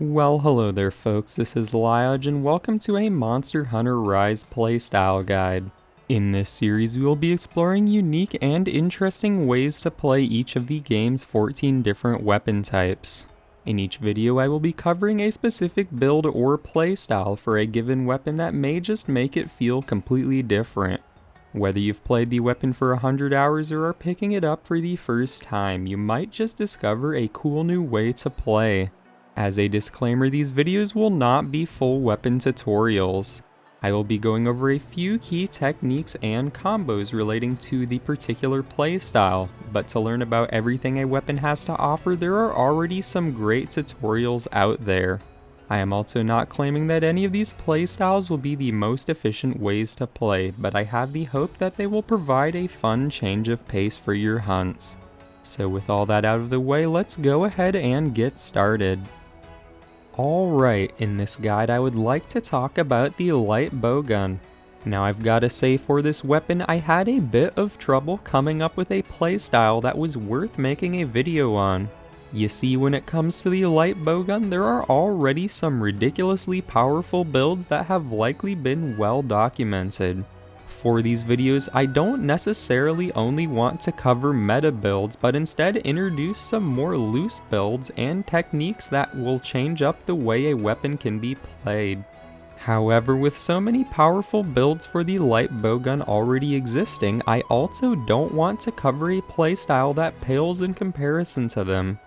Well, hello there folks, this is Liage and welcome to a Monster Hunter Rise playstyle guide. In this series we will be exploring unique and interesting ways to play each of the game's 14 different weapon types. In each video I will be covering a specific build or playstyle for a given weapon that may just make it feel completely different. Whether you've played the weapon for 100 hours or are picking it up for the first time, you might just discover a cool new way to play. As a disclaimer, these videos will not be full weapon tutorials. I will be going over a few key techniques and combos relating to the particular playstyle, but to learn about everything a weapon has to offer, there are already some great tutorials out there. I am also not claiming that any of these playstyles will be the most efficient ways to play, but I have the hope that they will provide a fun change of pace for your hunts. So with all that out of the way, let's go ahead and get started. Alright, in this guide I would like to talk about the light bowgun. Now I've gotta say, for this weapon I had a bit of trouble coming up with a playstyle that was worth making a video on. You see, when it comes to the light bowgun, there are already some ridiculously powerful builds that have likely been well documented. For these videos, I don't necessarily only want to cover meta builds, but instead introduce some more loose builds and techniques that will change up the way a weapon can be played. However, with so many powerful builds for the light bowgun already existing, I also don't want to cover a playstyle that pales in comparison to them.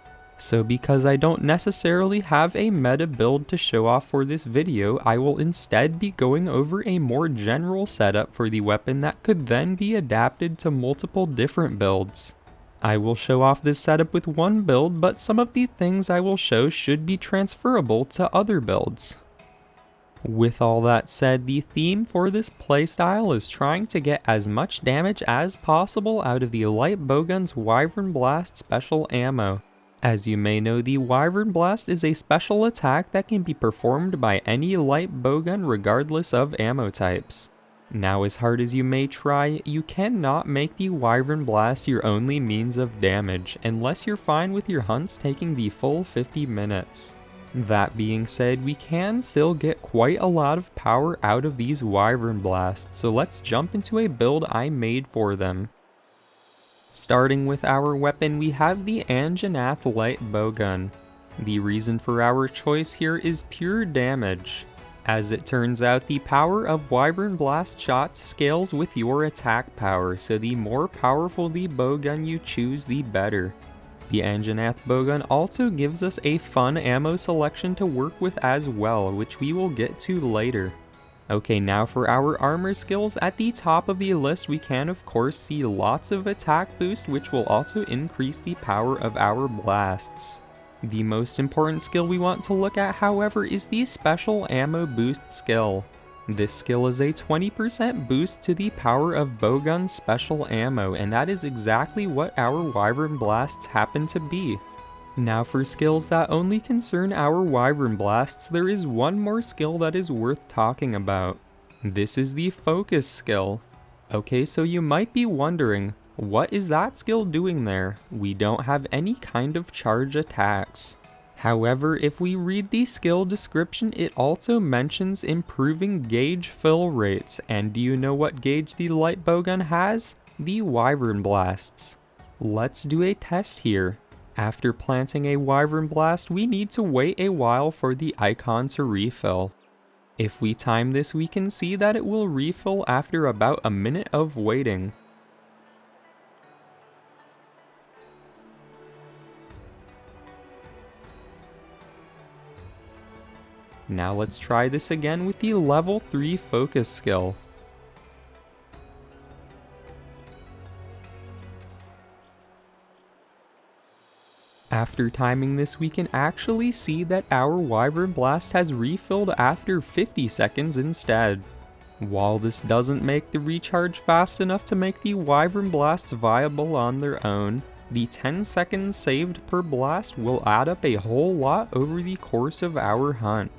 So because I don't necessarily have a meta build to show off for this video, I will instead be going over a more general setup for the weapon that could then be adapted to multiple different builds. I will show off this setup with one build, but some of the things I will show should be transferable to other builds. With all that said, the theme for this playstyle is trying to get as much damage as possible out of the light bowgun's Wyvernblast special ammo. As you may know, the Wyvernblast is a special attack that can be performed by any light bowgun regardless of ammo types. Now, as hard as you may try, you cannot make the Wyvernblast your only means of damage, unless you're fine with your hunts taking the full 50 minutes. That being said, we can still get quite a lot of power out of these Wyvernblasts, so let's jump into a build I made for them. Starting with our weapon, we have the Anjanath light bowgun. The reason for our choice here is pure damage. As it turns out, the power of Wyvernblast shots scales with your attack power, so the more powerful the bowgun you choose, the better. The Anjanath bowgun also gives us a fun ammo selection to work with as well, which we will get to later. Okay, now for our armor skills. At the top of the list we can of course see lots of attack boost, which will also increase the power of our blasts. The most important skill we want to look at, however, is the special ammo boost skill. This skill is a 20% boost to the power of Bowgun's special ammo, and that is exactly what our Wyvernblasts happen to be. Now for skills that only concern our Wyvernblasts, there is one more skill that is worth talking about. This is the focus skill. Okay, so you might be wondering, what is that skill doing there? We don't have any kind of charge attacks. However, if we read the skill description, it also mentions improving gauge fill rates, and do you know what gauge the light bowgun has? The Wyvernblasts. Let's do a test here. After planting a Wyvernblast, we need to wait a while for the icon to refill. If we time this, we can see that it will refill after about a minute of waiting. Now let's try this again with the level 3 focus skill. After timing this, we can actually see that our Wyvernblast has refilled after 50 seconds instead. While this doesn't make the recharge fast enough to make the Wyvernblasts viable on their own, the 10 seconds saved per blast will add up a whole lot over the course of our hunt.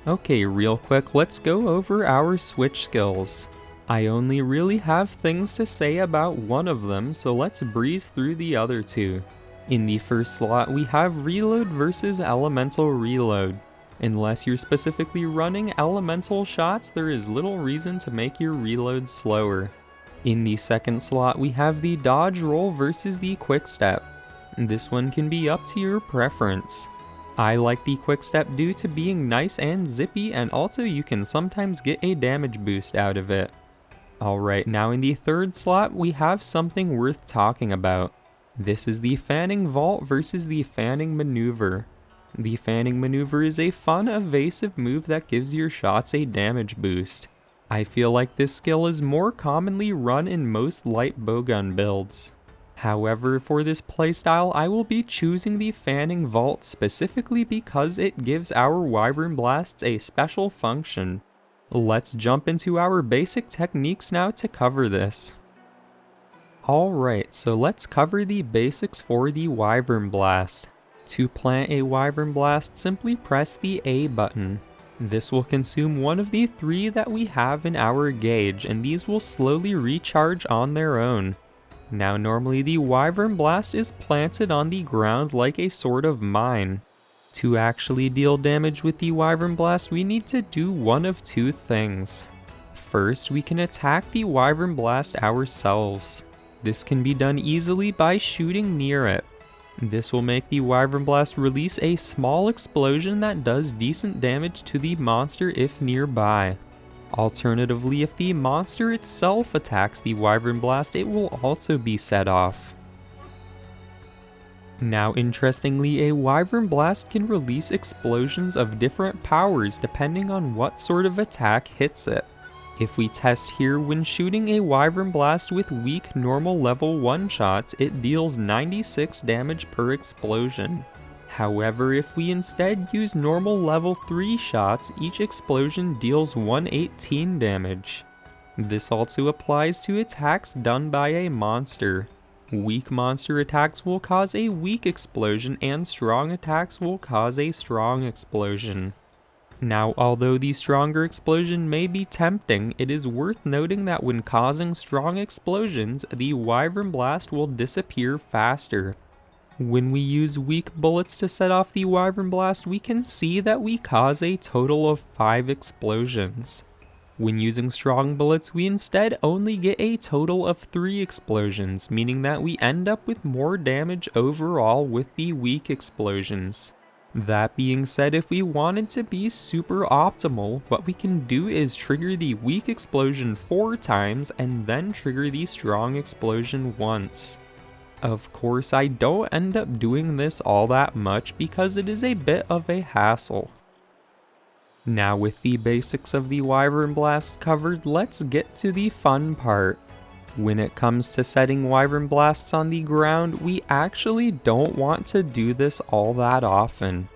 Okay, real quick, let's go over our switch skills. I only really have things to say about one of them, so let's breeze through the other two. In the first slot, we have Reload versus Elemental Reload. Unless you're specifically running elemental shots, there is little reason to make your reload slower. In the second slot, we have the Dodge Roll versus the Quick Step. This one can be up to your preference. I like the Quick Step due to being nice and zippy, and also you can sometimes get a damage boost out of it. Alright, now in the third slot, we have something worth talking about. This is the Fanning Vault versus the Fanning Maneuver. The Fanning Maneuver is a fun, evasive move that gives your shots a damage boost. I feel like this skill is more commonly run in most light bowgun builds. However, for this playstyle, I will be choosing the Fanning Vault specifically because it gives our Wyvernblasts a special function. Let's jump into our basic techniques now to cover this. Alright, so let's cover the basics for the Wyvernblast. To plant a Wyvernblast, simply press the A button. This will consume one of the 3 that we have in our gauge, and these will slowly recharge on their own. Now normally the Wyvernblast is planted on the ground like a sort of mine. To actually deal damage with the Wyvernblast, we need to do one of 2 things. First, we can attack the Wyvernblast ourselves. This can be done easily by shooting near it. This will make the Wyvernblast release a small explosion that does decent damage to the monster if nearby. Alternatively, if the monster itself attacks the Wyvernblast, it will also be set off. Now interestingly, a Wyvernblast can release explosions of different powers depending on what sort of attack hits it. If we test here, when shooting a Wyvernblast with weak normal level 1 shots, it deals 96 damage per explosion. However, if we instead use normal level 3 shots, each explosion deals 118 damage. This also applies to attacks done by a monster. Weak monster attacks will cause a weak explosion, and strong attacks will cause a strong explosion. Now, although the stronger explosion may be tempting, it is worth noting that when causing strong explosions, the Wyvernblast will disappear faster. When we use weak bullets to set off the Wyvernblast, we can see that we cause a total of 5 explosions. When using strong bullets, we instead only get a total of 3 explosions, meaning that we end up with more damage overall with the weak explosions. That being said, if we wanted to be super optimal, what we can do is trigger the weak explosion 4 times and then trigger the strong explosion once. Of course, I don't end up doing this all that much because it is a bit of a hassle. Now with the basics of the Wyvernblast covered, let's get to the fun part. When it comes to setting Wyvernblasts on the ground, we actually don't want to do this all that often.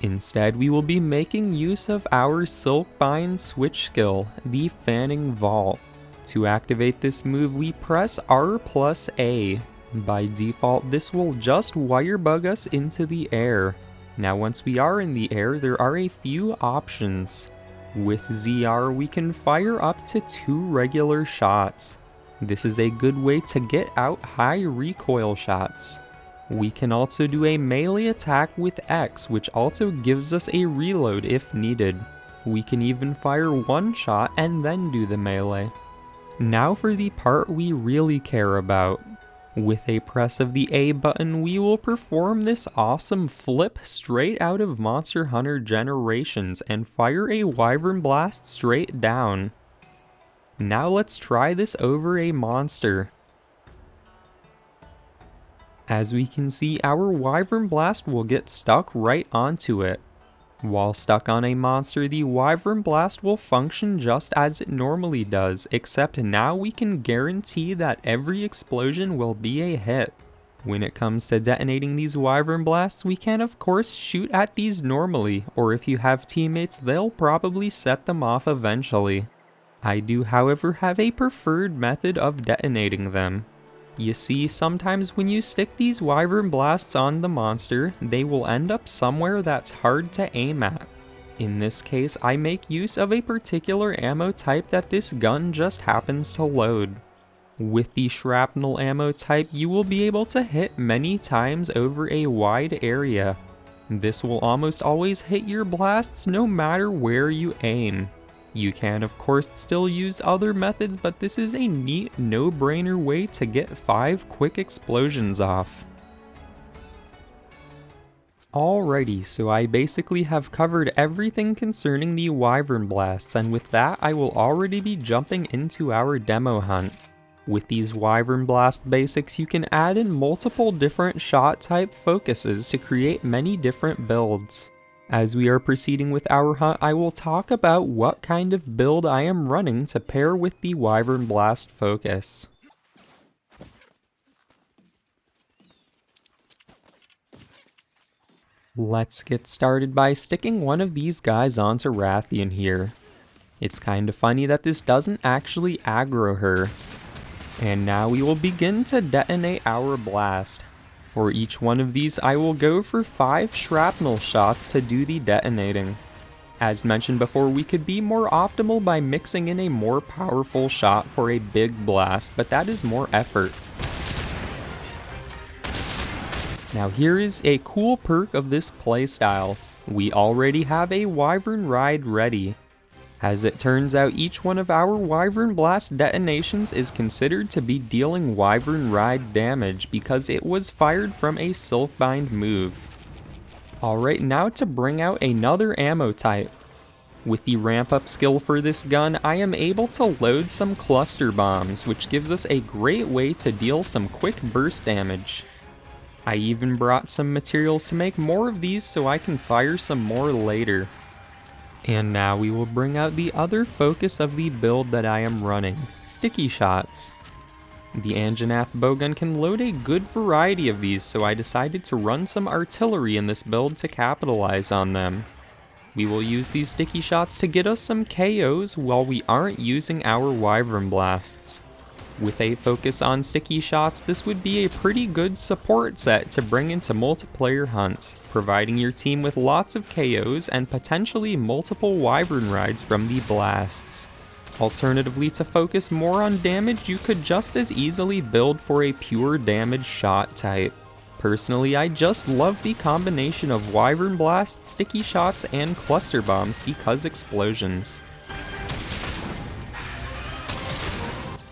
Instead, we will be making use of our Silkbind switch skill, the Fanning Vault. To activate this move, we press R plus A. By default, this will just wirebug us into the air. Now once we are in the air, there are a few options. With ZR, we can fire up to 2 regular shots. This is a good way to get out high recoil shots. We can also do a melee attack with X, which also gives us a reload if needed. We can even fire 1 shot and then do the melee. Now for the part we really care about. With a press of the A button, we will perform this awesome flip straight out of Monster Hunter Generations and fire a Wyvernblast straight down. Now let's try this over a monster. As we can see, our Wyvernblast will get stuck right onto it. While stuck on a monster, the Wyvernblast will function just as it normally does, except now we can guarantee that every explosion will be a hit. When it comes to detonating these Wyvernblasts, we can of course shoot at these normally, or if you have teammates, they'll probably set them off eventually. I do, however, have a preferred method of detonating them. You see, sometimes when you stick these Wyvernblasts on the monster, they will end up somewhere that's hard to aim at. In this case, I make use of a particular ammo type that this gun just happens to load. With the shrapnel ammo type, you will be able to hit many times over a wide area. This will almost always hit your blasts no matter where you aim. You can of course still use other methods, but this is a neat no-brainer way to get 5 quick explosions off. Alrighty, so I basically have covered everything concerning the Wyvernblasts, and with that I will already be jumping into our demo hunt. With these Wyvernblast basics, you can add in multiple different shot type focuses to create many different builds. As we are proceeding with our hunt, I will talk about what kind of build I am running to pair with the Wyvernblast focus. Let's get started by sticking one of these guys onto Rathian here. It's kinda funny that this doesn't actually aggro her. And now we will begin to detonate our blast. For each one of these, I will go for 5 shrapnel shots to do the detonating. As mentioned before, we could be more optimal by mixing in a more powerful shot for a big blast, but that is more effort. Now here is a cool perk of this playstyle. We already have a Wyvern ride ready. As it turns out, each one of our Wyvernblast detonations is considered to be dealing Wyvern ride damage because it was fired from a Silkbind move. Alright, now to bring out another ammo type. With the ramp up skill for this gun, I am able to load some cluster bombs, which gives us a great way to deal some quick burst damage. I even brought some materials to make more of these so I can fire some more later. And now we will bring out the other focus of the build that I am running, sticky shots. The Anjanath Bowgun can load a good variety of these, so I decided to run some artillery in this build to capitalize on them. We will use these sticky shots to get us some KOs while we aren't using our Wyvernblasts. With a focus on sticky shots, this would be a pretty good support set to bring into multiplayer hunts, providing your team with lots of KOs and potentially multiple Wyvern rides from the blasts. Alternatively, to focus more on damage, you could just as easily build for a pure damage shot type. Personally, I just love the combination of Wyvernblast, sticky shots, and cluster bombs because explosions.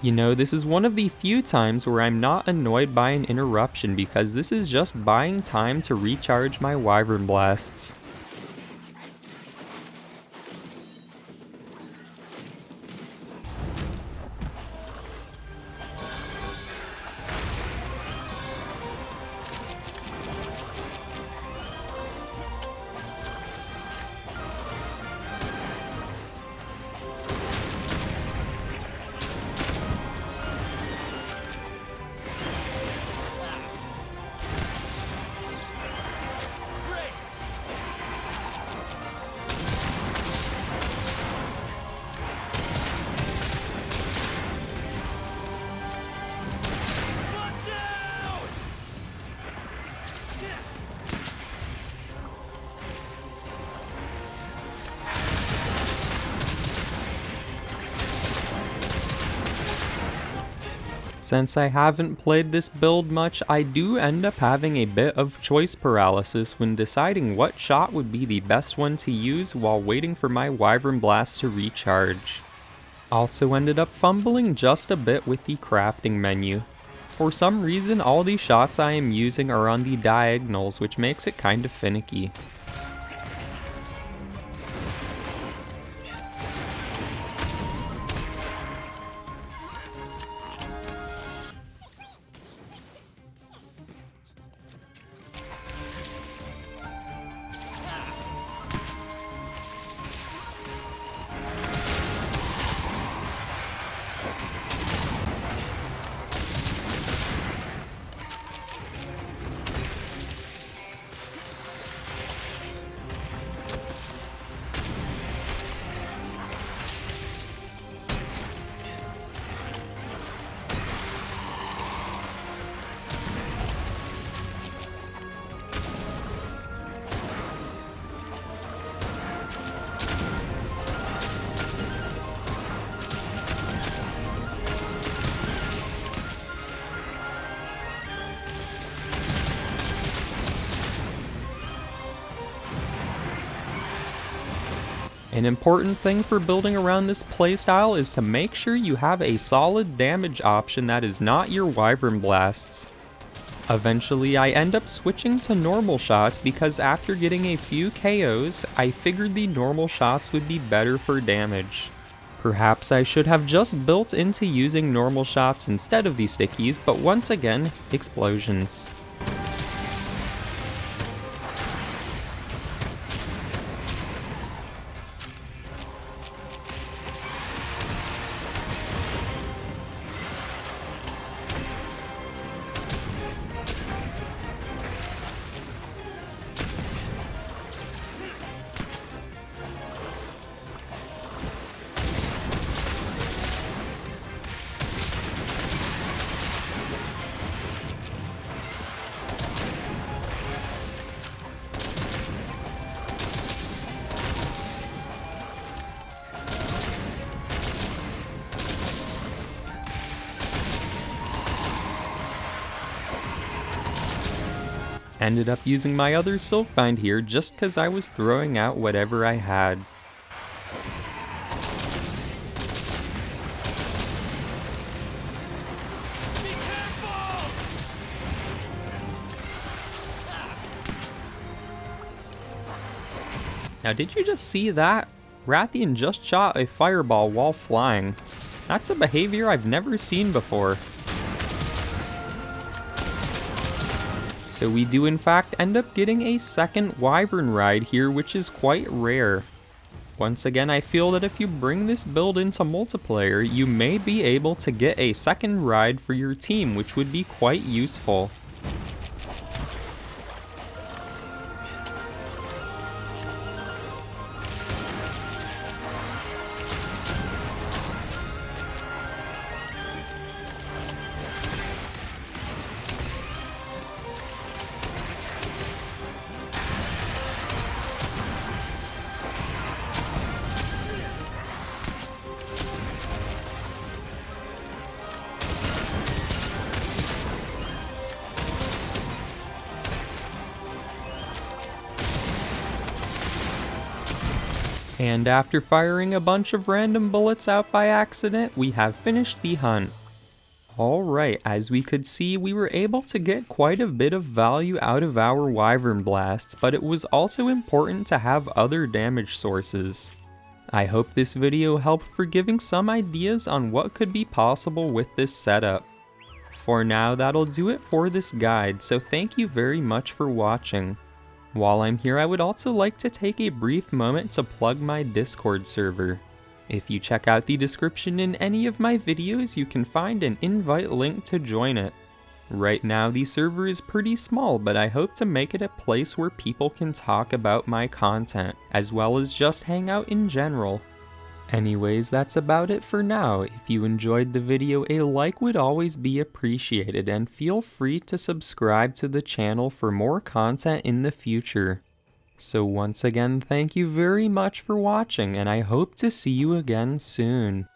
You know, this is one of the few times where I'm not annoyed by an interruption because this is just buying time to recharge my Wyvernblasts. Since I haven't played this build much, I do end up having a bit of choice paralysis when deciding what shot would be the best one to use while waiting for my Wyvernblast to recharge. Also ended up fumbling just a bit with the crafting menu. For some reason, all the shots I am using are on the diagonals, which makes it kinda finicky. An important thing for building around this playstyle is to make sure you have a solid damage option that is not your Wyvernblasts. Eventually, I end up switching to normal shots because after getting a few KOs, I figured the normal shots would be better for damage. Perhaps I should have just built into using normal shots instead of the stickies, but once again, explosions. Ended up using my other Silkbind here just cause I was throwing out whatever I had. Now did you just see that? Rathian just shot a fireball while flying. That's a behavior I've never seen before. So we do in fact end up getting a second Wyvern ride here, which is quite rare. Once again, I feel that if you bring this build into multiplayer, you may be able to get a second ride for your team, which would be quite useful. And after firing a bunch of random bullets out by accident, we have finished the hunt. Alright, as we could see, we were able to get quite a bit of value out of our Wyvernblasts, but it was also important to have other damage sources. I hope this video helped for giving some ideas on what could be possible with this setup. For now, that'll do it for this guide, so thank you very much for watching. While I'm here, I would also like to take a brief moment to plug my Discord server. If you check out the description in any of my videos, you can find an invite link to join it. Right now, the server is pretty small, but I hope to make it a place where people can talk about my content, as well as just hang out in general. Anyways, that's about it for now. If you enjoyed the video, a like would always be appreciated, and feel free to subscribe to the channel for more content in the future. So once again, thank you very much for watching, and I hope to see you again soon.